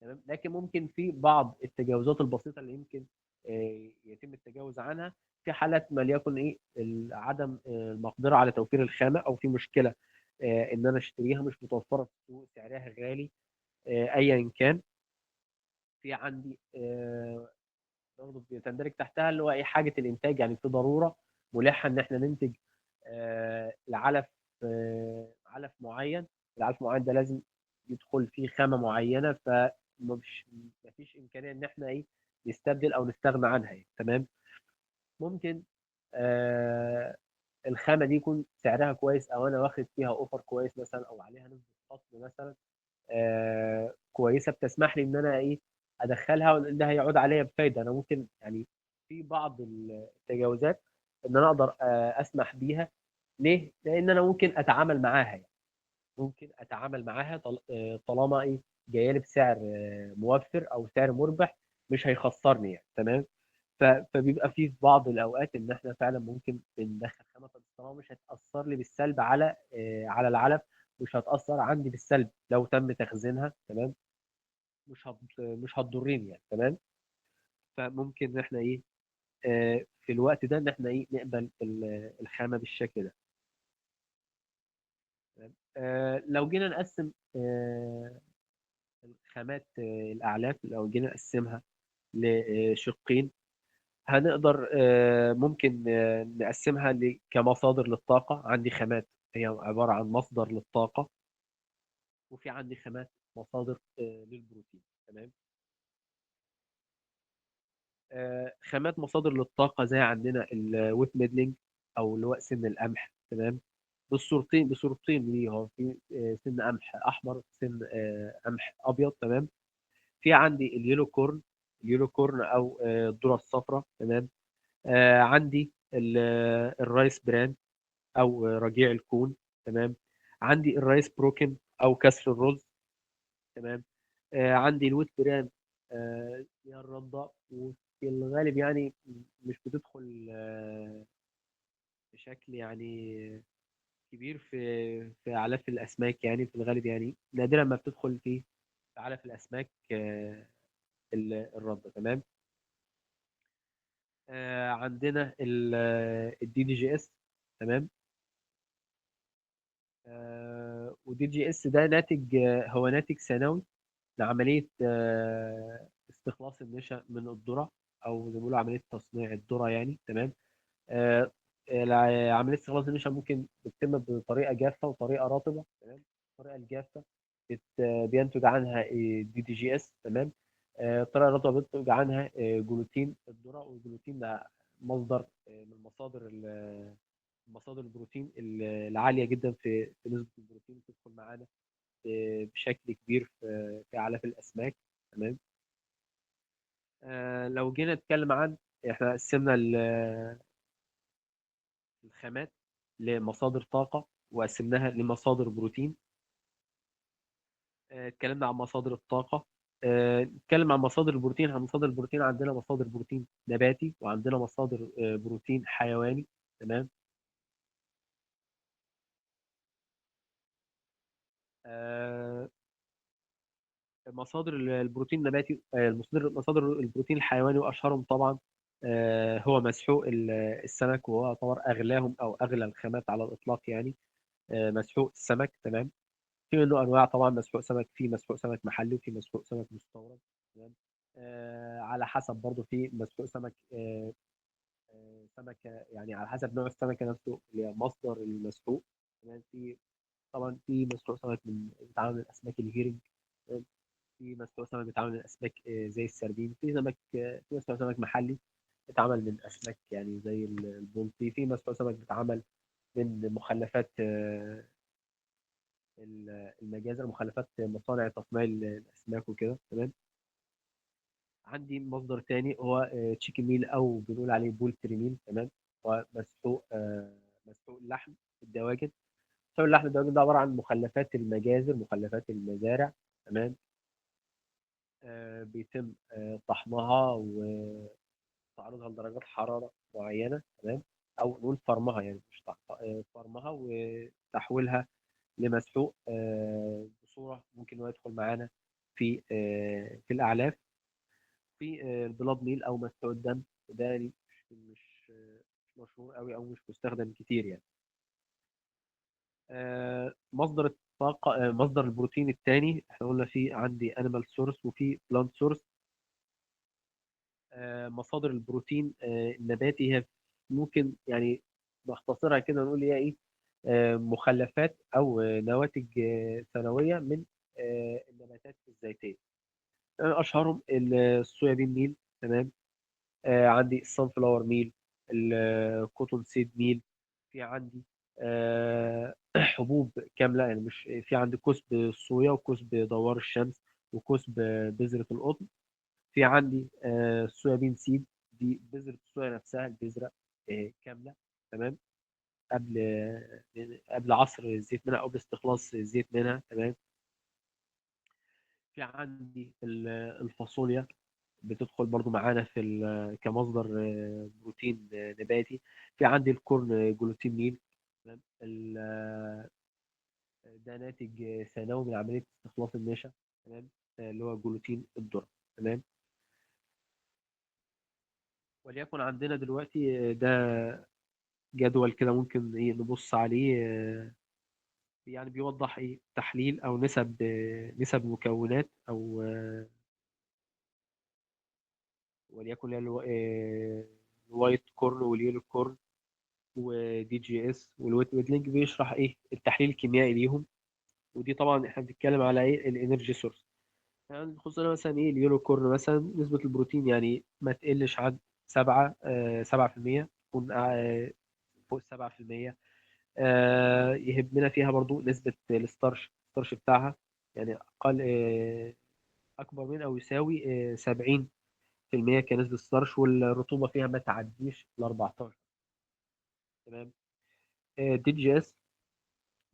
تمام. لكن ممكن في بعض التجاوزات البسيطه اللي يمكن يتم التجاوز عنها في حالات ما ليكن ايه عدم المقدره على توفير الخامه، او في مشكله ان انا اشتريها مش متوفره في السوق، سعرها غالي، ايا كان. في عندي برضه بتندرج تحتها اللي هو ايه حاجه الانتاج، يعني في ضروره ملحه ان احنا ننتج العلف، علف معين. العلف معين ده لازم يدخل فيه خامه معينه، فمش مفيش امكانيه ان احنا ايه نستبدل او نستغنى عنها يعني. تمام. ممكن آه الخامه دي يكون سعرها كويس، او انا واخد فيها اوفر كويس مثلا، او عليها نسبه خصم مثلا كويسه بتسمح لي ان انا ايه ادخلها، وان ده هيعود عليا بفايده. انا ممكن يعني في بعض التجاوزات ان انا اقدر اسمح بيها. ليه؟ لان انا ممكن اتعامل معاها يعني، ممكن اتعامل معاها طالما ايه جايه لي بسعر موفر او سعر مربح، مش هيخسرني يعني. تمام. فبيبقى في بعض الاوقات ان احنا فعلا ممكن بندخل خامه الصناعه مش هتاثر لي بالسلب على على العلف، مش هتاثر عندي بالسلب لو تم تخزينها. تمام. مش هتضرني يعني. تمام. فممكن ان احنا ايه في الوقت ده ان احنا ايه نقبل الخامه بالشكل ده. تمام. لو جينا نقسم خامات الأعلاف، لو جينا نقسمها لشقين، هنقدر ممكن نقسمها كمصادر للطاقة. عندي خامات هي عبارة عن مصدر للطاقة، وفي عندي خامات مصادر للبروتين. تمام. خامات مصادر للطاقة زي عندنا الويت ميدلينج، أو لواء سن القمح. تمام. بصورتين ليه، هو في سن قمح أحمر، سن قمح أبيض. تمام. في عندي اليلو كورن، اليلو كورن او الذره الصفراء. تمام. عندي الرايس بران، او رجيع الكون. تمام. عندي الرايس بروكن او كسر الرز. تمام. عندي الويت بران، هي الرده، وفي الغالب يعني مش بتدخل بشكل يعني كبير في اعلاف الاسماك، يعني في الغالب يعني نادرا ما بتدخل في اعلاف الاسماك الرده. تمام. عندنا الدي دي جي اس. تمام. والدي جي اس ده ناتج، هو ناتج ثانوي لعملية استخلاص النشا من الذرة، أو زي ما بيقولوا عملية تصنيع الذرة يعني. تمام. آه، عملية استخلاص النشا ممكن بتتم بطريقة جافة وطريقة رطبة. تمام. الطريقة الجافة بينتج عنها دي دي جي اس. تمام. الطريقة الرطبة بينتج عنها جلوتين الذرة، والجلوتين ده مصدر من مصادر البروتين العالية جدا، في نسبة البروتين بتدخل معانا بشكل كبير في أعلاف الأسماك. تمام. لو جينا نتكلم عن، احنا قسمنا الخامات لمصادر طاقة وقسمناها لمصادر بروتين. اتكلمنا عن مصادر الطاقة. نتكلم عن مصادر البروتين. عن مصادر البروتين عندنا مصادر بروتين نباتي، وعندنا مصادر بروتين حيواني. تمام. آه، مصادر البروتين النباتي، مصادر البروتين الحيواني، واشهرهم طبعا هو مسحوق السمك، وهو يعتبر اغلاهم او اغلى الخامات على الاطلاق يعني. مسحوق السمك. تمام. في منه انواع طبعا مسحوق سمك، في مسحوق سمك محلي، وفي مسحوق سمك مستورد. تمام. على حسب برضه في مسحوق سمك سمكه، يعني على حسب نوع السمكه نفسه اللي هي مصدر المسحوق. تمام. في طبعا في مسحوق سمك من بيتعامل من الاسماك الهيرنج. في مسلوق سمك بيتعمل من اسماك زي السردين. في سمك في مسلوق سمك محلي بيتعمل من اسماك يعني زي البلطي. في مسلوق سمك بيتعمل من مخلفات المجازر، مخلفات مصانع تصنيع الاسماك وكده. تمام. عندي مصدر تاني هو تشيكن ميل، او بنقول عليه بولتري ميل. تمام. هو مسلوق اللحم الدواجن. مسلوق اللحم الدواجن ده عباره عن مخلفات المجازر، مخلفات المزارع. تمام. بيتم طحنها وتعرضها لدرجات حرارة معينة، تمام، أو نقول فرمها، يعني مش فرمها وتحويلها لمسحوق بصورة ممكن إنه يدخل معانا في الأعلاف، في البلاد ميل أو مسحوق الدم. ده مش مشهور قوي أو مش مستخدم كتير يعني. مصدر الطاقة، مصدر البروتين الثاني احنا قلنا في عندي انيمال سورس وفي بلانت سورس. مصادر البروتين النباتي هي ممكن يعني نختصرها كده نقول هي ايه، مخلفات او نواتج ثانويه من النباتات الزيتيه. اشهرهم الصويا بين ميل، تمام. عندي الصن فلاور ميل، الكوتون سيد ميل. في عندي حبوب كامله، يعني مش في عندي كسب الصويا وكسب دوار الشمس وكسب بذره القطن. في عندي الصويا سيد، دي بذرة الصويا نفسها، البذرة كاملة، تمام، قبل قبل عصر الزيت منها أو باستخلاص الزيت منها، تمام. في عندي الفاصوليا بتدخل برضو معانا كمصدر بروتين نباتي. في عندي الكورن جلوتين ميل، تمام. ده ناتج ثانوي من عملية استخلاص النشا، تمام، اللي هو جلوتين الذرة، تمام. وليكن عندنا دلوقتي ده جدول كده ممكن ايه نبص عليه، يعني بيوضح ايه تحليل او نسب مكونات او وليكن الوايت كورن واليلو كورن ودي جي اس والويت ويدلينج، بيشرح ايه التحليل الكيميائي ليهم. ودي طبعا احنا بنتكلم على ايه الانرجي سورس. يعني خصوصا مثلا ايه اليلو كورن مثلا نسبة البروتين يعني ما تقلش عن 7% تكون فوق 7%. يهمنا فيها برضو نسبة الستارش بتاعها، يعني أقل أكبر من أو يساوي 70% كنسبة ستارش، والرطوبة فيها ما تعديش ال 14، تمام. دي جي اس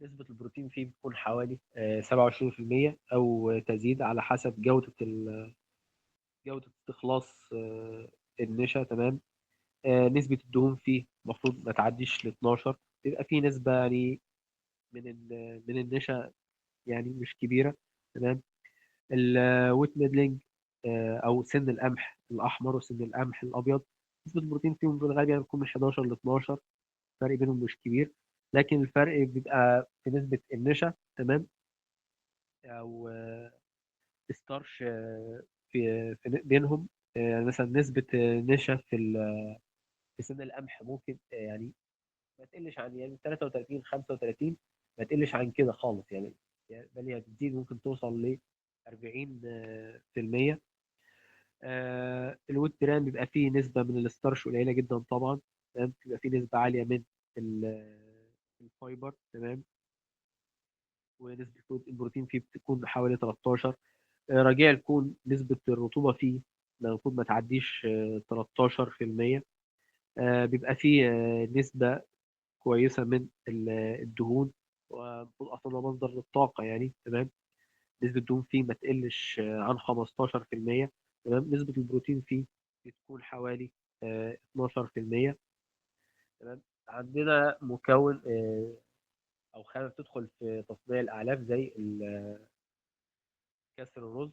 نسبة البروتين فيه بتكون حوالي 27% أو تزيد على حسب جودة استخلاص النشا، تمام. نسبة الدهون فيه المفروض ما تعديش ل 12. بيبقى فيه نسبة يعني من النشا يعني مش كبيرة، تمام. الويت ميدلينج او سن القمح الاحمر وسن القمح الابيض، نسبه البروتين فيهم في الغالب يعني بتكون من 11 ل 12. الفرق بينهم مش كبير، لكن الفرق بيبقى في نسبه النشا، تمام، او ستارش في بينهم. يعني مثلا نسبه نشا في سن القمح ممكن يعني ما تقلش عن يعني 33 35، ما تقلش عن كده خالص بل هي تزيد ممكن توصل ل 40%. الويت برام بيبقى فيه نسبة من الستارش قليلة جدا طبعا، تمام. بيبقى فيه نسبة عالية من الفايبر، تمام. ونسبة البروتين فيه بتكون حوالي 13. رجاء يكون نسبة الرطوبة فيه المفروض ما تعديش 13%. بيبقى فيه نسبة كويسة من الدهون، والمفروض أصلا هو مصدر للطاقة يعني، تمام. نسبة الدهون فيه ما تقلش عن 15%، تمام. نسبة البروتين فيه بتكون حوالي 12%، تمام. عندنا مكون أو خامة بتدخل في تصنيع الأعلاف زي كسر الرز.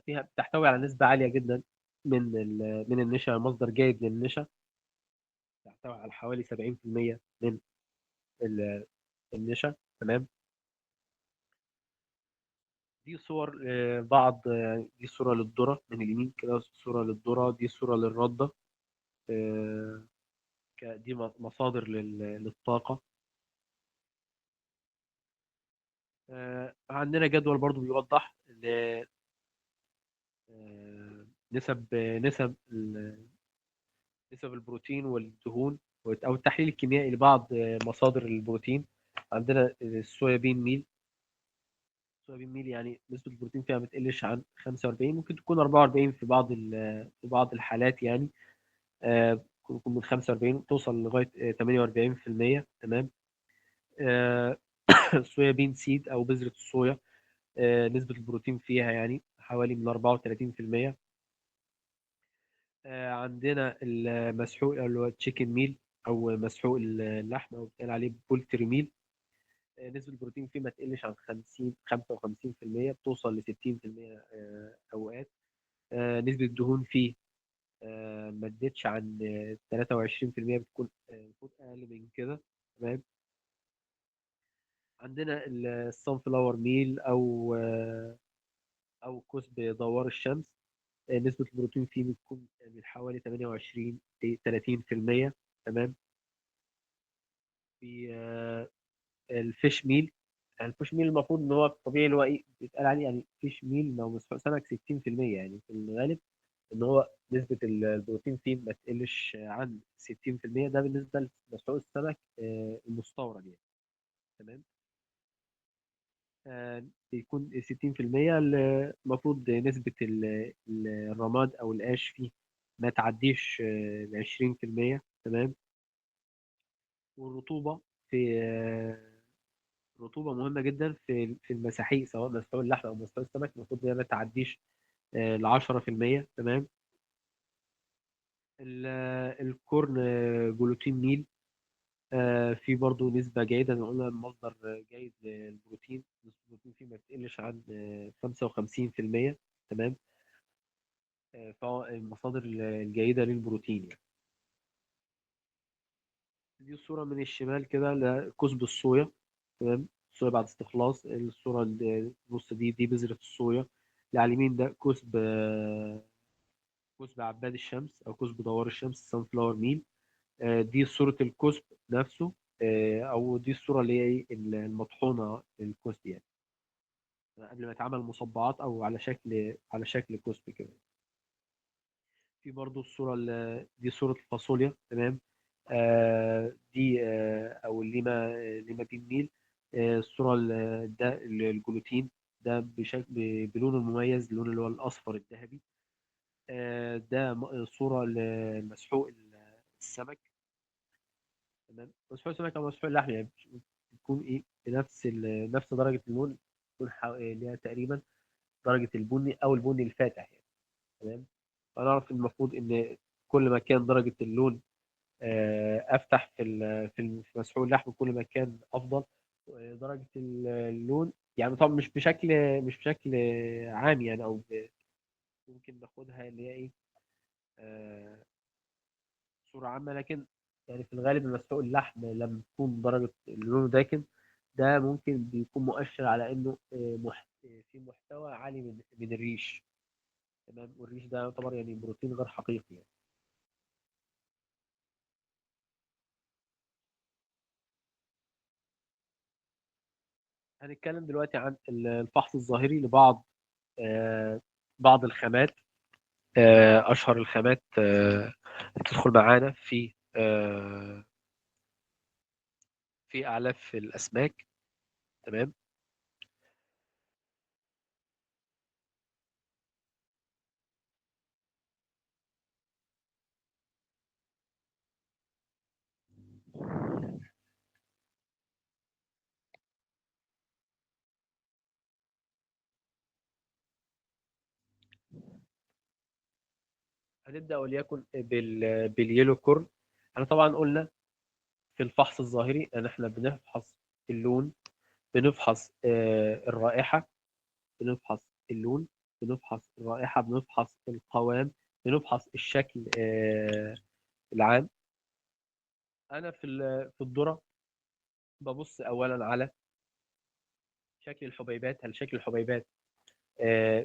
فيها بتحتوي على نسبة عالية جدا من النشا، مصدر جيد للنشا. تحتوي على حوالي 70% من ال- النشا، تمام. دي صور بعض دي صورة للذرة من اليمين كده، صورة للذرة، دي صورة للردة. آه، دي مصادر للطاقة. عندنا جدول برضو بيوضح نسب البروتين والدهون أو التحليل الكيميائي لبعض مصادر البروتين. عندنا الصويابين ميل. الصويابين ميل يعني نسبة البروتين فيها ما بتقلش عن 45، ممكن تكون 44 في بعض الحالات يعني. ممكن يكون من 45 توصل لغايه 48%. تمام. آه، الصويا بين سيد او بذره الصويا، نسبه البروتين فيها يعني حوالي من 34%. عندنا المسحوق اللي هو تشيكن ميل، او مسحوق اللحم، او بيتقال عليه بولتري ميل. نسبة البروتين فيه ما تقلش عن 50 55%، بتوصل ل 60% أوقات. نسبة الدهون فيه ما ادتش عن 23%، بتكون المفروض أقل من كده. تمام. عندنا الصن فلاور ميل، أو كسب دوار الشمس. نسبة البروتين فيه بتكون من حوالي 28 ل 30%. تمام. في الفيش ميل. يعني الفيش ميل المفروض ان هو الطبيعي اللي هو ايه بيتقال عليه يعني فيش ميل لو مسلوق سمك 60%، يعني في الغالب ان هو نسبة البروتين فيه ما تقلش عن 60%. ده بالنسبة لمسلوق السمك المستورد يعني. تمام. بيكون 60%. المفروض نسبة الرماد أو القاش فيه ما تعديش 20%. تمام. والرطوبة في رطوبة مهمة جدا في المساحيق، سواء مسحوق اللحم أو مسحوق السمك، المفروض إنها ما تعديش ل 10%. تمام. الكورن جلوتين ميل، في برضه نسبة جيدة، قلنا مصدر جيد للبروتين. نسبة البروتين فيه ما تقلش عن 55%. تمام. فهو المصادر الجيدة للبروتين يعني. دي الصورة من الشمال كده لكسب الصويا. تمام. الصويا بعد استخلاص. الصورة اللي النص دي بذرة الصويا. اللي على اليمين ده كسب عباد الشمس او كسب دوار الشمس، سان فلاور ميل. دي صورة الكسب نفسه. او دي الصورة اللي هي ايه المطحونة الكسب يعني، قبل ما يتعمل مصبعات او على شكل كسب كده. في برضو الصورة دي صورة الفاصوليا. تمام. دي او ليما بين ميل. الصورة ده الجلوتين ده بلونه المميز، اللون اللي هو الاصفر الذهبي. ده صورة لمسحوق السمك. تمام. مسحوق السمك او مسحوق اللحم يعني بتكون ايه بنفس نفس درجة اللون، تكون اللي هي تقريبا درجة البني او البني الفاتح يعني. تمام. فنعرف المفروض ان كل ما كان درجة اللون افتح في مسحوق اللحم، كل ما كان افضل. درجة اللون يعني طبعا مش بشكل عام يعني، ممكن ناخدها اللي هي ايه آه، صورة عامة. لكن يعني في الغالب مسحوق اللحم لما تكون درجة لونه داكن، ده ممكن بيكون مؤشر على إنه في محتوى عالي من الريش. تمام. والريش ده يعتبر يعني بروتين غير حقيقي يعني. هنتكلم دلوقتي عن الفحص الظاهري لبعض بعض الخامات. أشهر الخامات تدخل معانا في أعلاف الأسماك. تمام. هنبدأ وليكن باليلو كورن. احنا طبعا قلنا في الفحص الظاهري ان احنا بنفحص اللون، بنفحص الرائحة، بنفحص اللون، بنفحص الرائحة، بنفحص القوام، بنفحص الشكل العام. انا في الذرة ببص اولا على شكل الحبيبات. هل شكل الحبيبات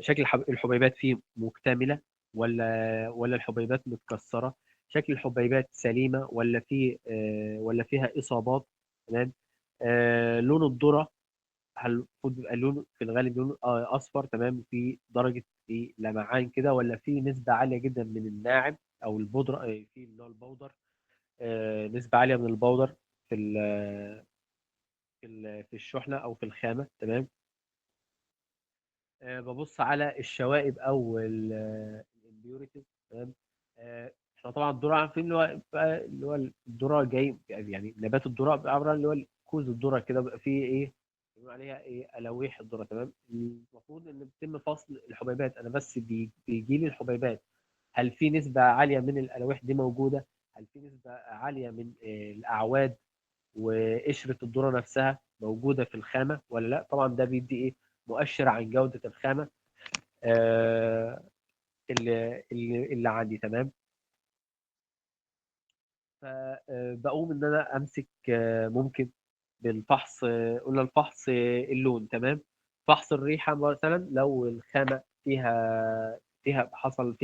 شكل الحبيبات فيه مكتملة، ولا الحبيبات متكسرة؟ شكل الحبيبات سليمة ولا فيها إصابات؟ تمام. لون الذرة، هل المفروض بيبقى لونه في الغالب لونه أصفر؟ تمام. في درجة في لمعان كده، ولا في نسبة عالية جدا من الناعم أو البودرة، في اللي هو البودر، نسبة عالية من البودر في الشحنة أو في الخامة. تمام. ببص على الشوائب او الامبيوريتيز. تمام. عشان طبعا الذره عارفين اللي هو الذره جاي يعني نبات الذره بيبقى عباره عن اللي هو كوز الذره كده بيبقى فيه ايه بيقولوا عليها ايه ألاويح الذره تمام. المفروض ان بيتم فصل الحبيبات، انا بس بيجي لي الحبيبات، هل في نسبه عاليه من الألاويح دي موجوده، هل في نسبه عاليه من الاعواد وقشره الذره نفسها موجوده في الخامه ولا لا. طبعا ده بيدي ايه مؤشر عن جوده الخامه آه، اللي عندي تمام. فبقوم ان انا امسك ممكن بالفحص قلنا الفحص اللون تمام. فحص الريحه مثلا لو الخامه فيها حصل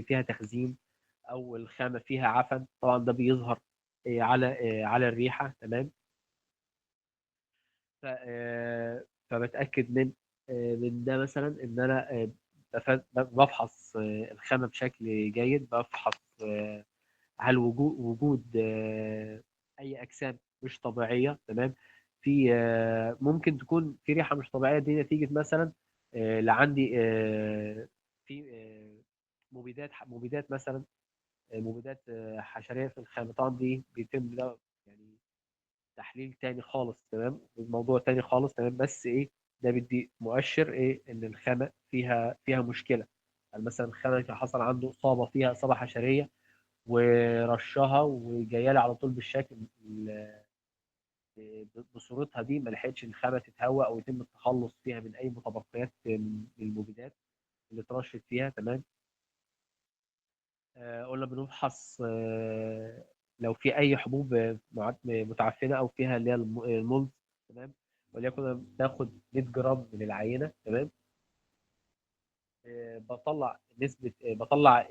فيها تخزين، او الخامه فيها عفن طبعا ده بيظهر على الريحه تمام. فبتاكد من ده مثلا ان انا بفحص الخامه بشكل جيد، بفحص هل وجود اي اجسام مش طبيعيه تمام. في ممكن تكون في ريحه مش طبيعيه دي نتيجه مثلا لعندي في مبيدات مثلا مبيدات حشريه في الخامه. طبعا دي بيتم ده يعني تحليل تاني خالص تمام، موضوع تاني خالص تمام. بس ايه ده بيدي مؤشر ايه ان الخامه فيها مشكله. يعني مثلا الخامه كان حصل عنده اصابه فيها اصابه حشريه ورشها وجايه لي على طول بالشكل بصورتها دي، ما لحقتش الخامه تتهوى او يتم التخلص فيها من اي متبقيات من المبيدات اللي اترشت فيها تمام. قلنا بنفحص لو في اي حبوب متعفنه او فيها اللي هي المولد تمام. وليكن بتاخد 100 جرام من العينه تمام. بطلع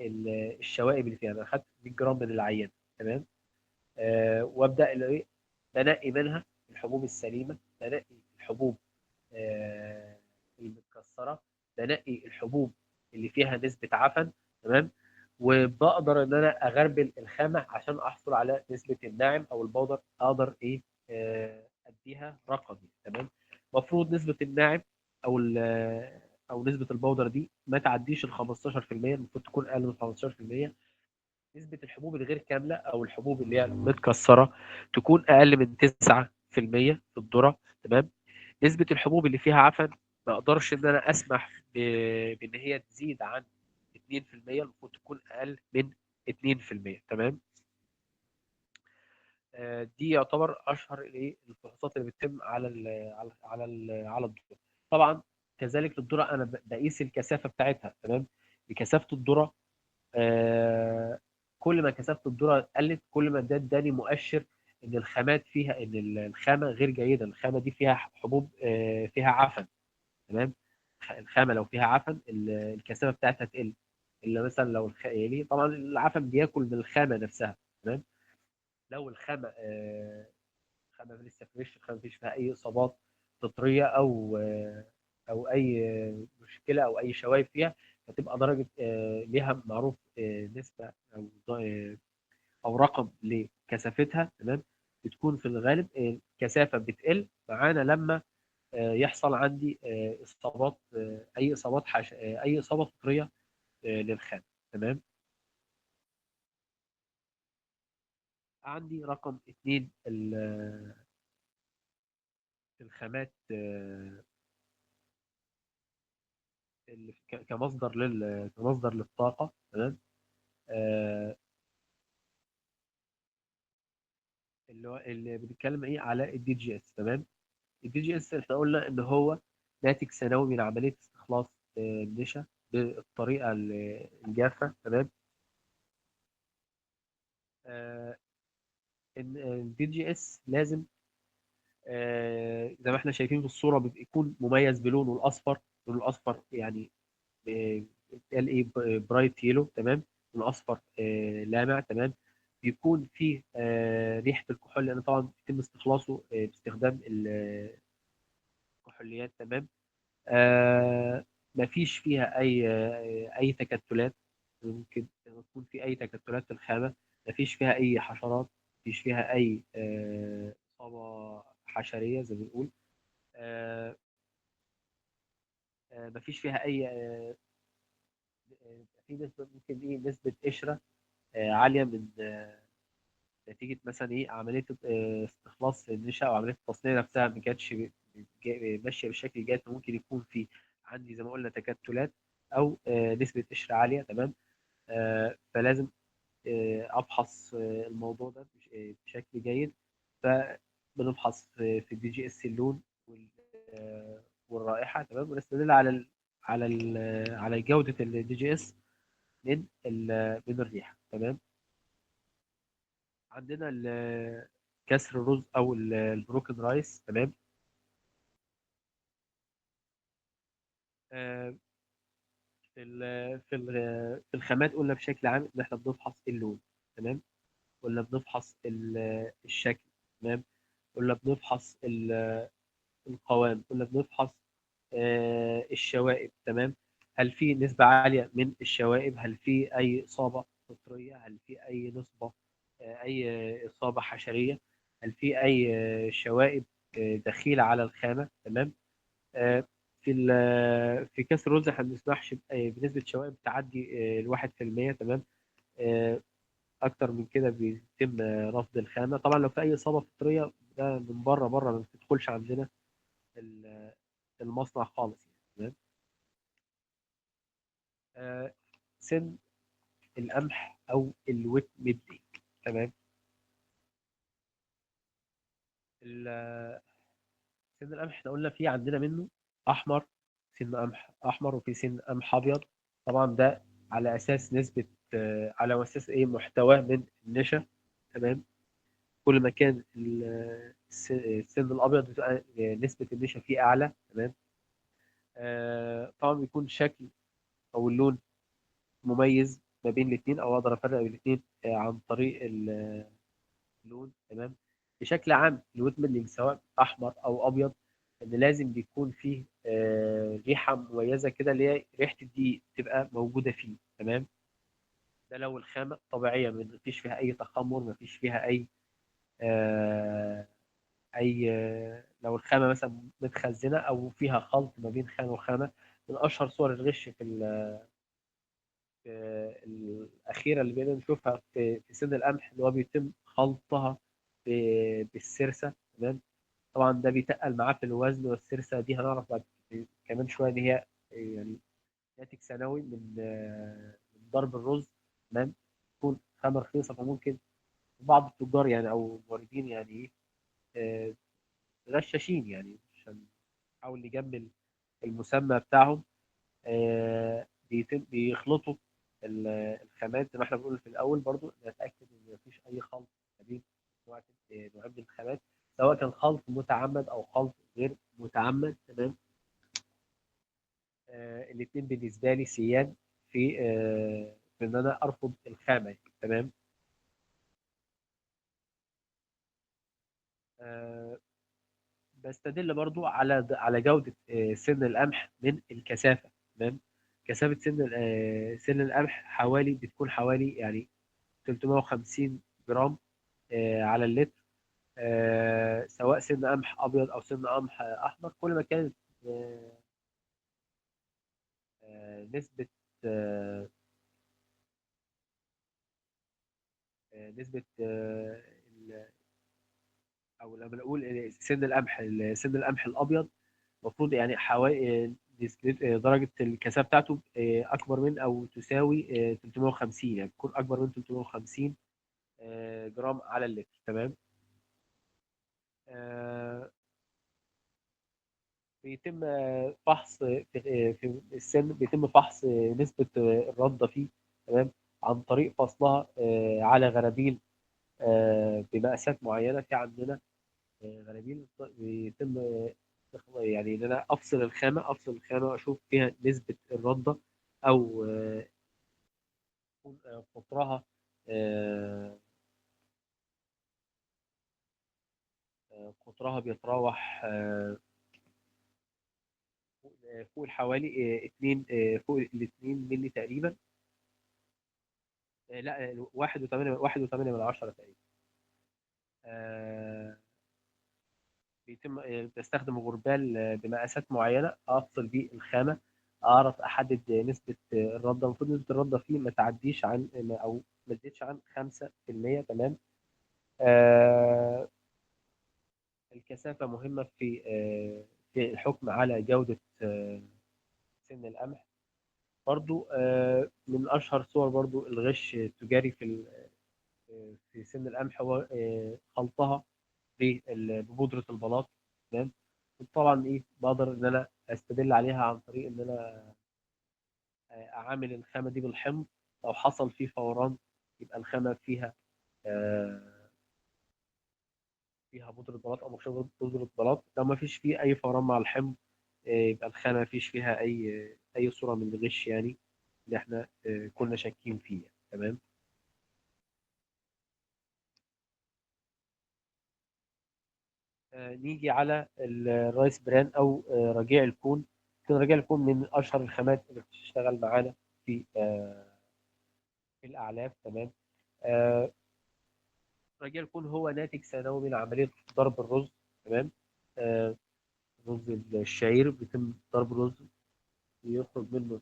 الشوائب اللي فيها. انا اخدت 100 جرام من العينه تمام. وابدا ايه بنقي منها الحبوب السليمه، بنقي الحبوب المتكسره، بنقي الحبوب اللي فيها نسبه عفن تمام. وبقدر ان انا اغربل الخامه عشان احصل على نسبه الناعم او البودر اقدر ايه اديها رقمي تمام. المفروض نسبه الناعم او او نسبه البودر دي ما تعديش ال 15%، المفروض تكون اقل من 15%. نسبة الحبوب الغير كاملة أو الحبوب اللي هي متكسرة تكون أقل من 9% في الذرة تمام. نسبة الحبوب اللي فيها عفن ما أقدرش إن أنا أسمح بإن هي تزيد عن 2%، المفروض تكون أقل من 2% تمام. دي يعتبر أشهر الإيه الفحوصات اللي بتتم على الذرة. طبعا كذلك للذرة أنا بقيس الكثافة بتاعتها تمام. بكثافة الذرة آه، كل ما كثافه الذره قلت كل ما ده اداني مؤشر ان الخامات فيها ان الخامه غير جيده، الخامه دي فيها حبوب فيها عفن تمام. الخامه لو فيها عفن الكثافه بتاعتها تقل. الا مثلا لو يعني طبعا العفن بياكل من الخامه نفسها تمام. لو الخامه خامه لسه فريش، الخامه مفيش فيها اي اصابات فطريه او اي مشكله او اي شوايب فيها، فتبقى درجه ليها معروف نسبه او رقم لكثافتها تمام. بتكون في الغالب الكثافه بتقل معانا لما يحصل عندي اصابات اي اصابات اي اصابه فطريه للخام تمام. عندي رقم اثنين الخامات اللي كمصدر للطاقه تمام. آه، اللي بنتكلم ايه على الدي جي اس تمام. الدي جي اس احنا قلنا ان هو ناتج ثانوي من عمليه استخلاص النشا بالطريقه الجافه تمام. ان الدي جي اس لازم زي ما احنا شايفين في الصوره بيكون مميز بلونه الاصفر. لونه الاصفر يعني قال ايه برايت يلو تمام. لونه اصفر لامع تمام. بيكون فيه ريحه الكحول لان طبعا بيتم استخلاصه باستخدام الكحوليات تمام. مفيش فيها اي تكتلات. ممكن يكون في اي تكتلات في الخامه. مفيش فيها اي حشرات، مفيش فيها اي اصابه حشريه زي ما بنقول. آه، مفيش فيها اي في نسبه ممكن ايه نسبه قشره عاليه من نتيجه مثلا ايه عمليه استخلاص النشا او عمليه التصنيع نفسها ما كانتش ماشيه بالشكل الجيد، ممكن يكون في عندي زي ما قلنا تكتلات او نسبه قشر عاليه. تمام. فلازم ابحث الموضوع ده بشكل جيد. فبنبحث في الدي جي اس اللون والرائحه. تمام. ونستدل على جوده الدي جي اس من الريحه. تمام. عندنا كسر الرز او البروكن رايس. تمام. آه، في الخامات قلنا بشكل عام ان احنا بنفحص اللون. تمام. قلنا بنفحص الشكل. تمام. قلنا بنفحص القوام. قلنا بنفحص الشوائب. تمام. هل في نسبة عالية من الشوائب؟ هل في أي إصابة فطرية؟ هل في أي نسبة أي إصابة حشرية؟ هل في أي شوائب دخيلة على الخامة؟ تمام. آه، في كاس الرز احنا ما بنسمحش بنسبة شوائب تعدي الواحد في المية. تمام. آه، أكتر من كده بيتم رفض الخامة. طبعا لو في أي إصابة فطرية ده من بره ما بتدخلش عندنا المصنع خالص يعني. تمام. آه، سن القمح او الويت ميدي. تمام. ال- سن القمح احنا قلنا في عندنا منه احمر، سن قمح احمر، وفي سن قمح ابيض. طبعا ده على اساس نسبه على اساس ايه محتواه من النشا. تمام. كل ما كان السن الابيض بتبقى نسبه النشا فيه اعلى. تمام. طبعا بيكون شكل او اللون مميز ما بين الاثنين، او اقدر افرق بين الاثنين عن طريق اللون. تمام. بشكل عام الويت ميلنج سواء احمر او ابيض ان لازم بيكون فيه ريحه مميزه كده اللي هي ريحه الدقيق تبقى موجوده فيه. تمام. ده لو الخامه طبيعيه ما فيش فيها اي تخمر، ما فيش فيها آه، اي لو الخامه مثلا متخزنه او فيها خلط ما بين خامه وخامه. من اشهر صور الغش الأخيرة اللي بقينا نشوفها في سن القمح اللي هو بيتم خلطها بالسرسة. تمام. طبعا ده بيتقل معاه في الوزن، والسرسة دي هنعرف بعد كمان شوية إن هي يعني ناتج ثانوي من ضرب الرز. تمام. تكون خامة رخيصة، فممكن بعض التجار يعني أو الموردين يعني إيه آه، غشاشين يعني عشان نحاول نجمل المسمى بتاعهم. بيخلطوا الخامات زي ما احنا بنقول في الاول برضو نتاكد ان مفيش اي خلط ما بين نوعين من الخامات، سواء كان خلط متعمد او خلط غير متعمد. تمام. الاثنين بالنسبه لي سيان في ان انا ارفض الخامه. تمام. آه، بستدل برضو على جوده سن القمح من الكثافه. تمام. كثافه سن القمح بتكون حوالي يعني 350 جرام على اللتر. سواء سن قمح ابيض او سن قمح احمر. كل ما كانت آه، نسبه آه، نسبه او لما نقول سن القمح الابيض المفروض يعني حوالي درجه الكثافه بتاعته اكبر من او تساوي 350، يعني تكون اكبر من 350 جرام على اللتر. تمام. آه، بيتم فحص في السن بيتم فحص نسبة الردة فيه. تمام. عن طريق فصلها على غرابيل بمقاسات معينة. في عندنا غرابيل بيتم يعني ان انا افصل الخامة واشوف فيها نسبة الردة او يكون قطرها آه، قطرها بيتراوح فوق حوالي 2 فوق ال 2 مللي تقريبا. لا 1.8 من 10 تقريبا. آه، بيتم بستخدم غربال بمقاسات معينه افصل بيه الخامه، اعرف احدد نسبه الرده. المفروض نسبه الرده فيه ما تعديش عن او ما تزيدش عن 5%. تمام. آه، الكثافة مهمة في الحكم على جودة سن القمح. برضو من أشهر صور برضو الغش التجاري في سن القمح هو خلطها ببودرة البلاط. تمام. طبعا ايه بقدر ان انا استدل عليها عن طريق ان انا اعامل الخامة دي بالحمض. لو حصل فيه فوران يبقى الخامة فيها بودرة بلاط او مشروب بودرة بلاط. لو ما فيش فيه اي فوران مع الحمض يبقى الخامة ما فيش فيها اي صورة من الغش يعني اللي احنا كنا شاكين فيه. تمام. نيجي على الرايس بران او رجيع الكون. كان رجيع الكون من اشهر الخامات اللي بتشتغل معانا في الاعلاف. تمام. آه، رجيع الكون هو ناتج ثانوي من عمليه ضرب الرز. تمام. آه، رز الشعير بيتم ضرب الرز ويخرج منه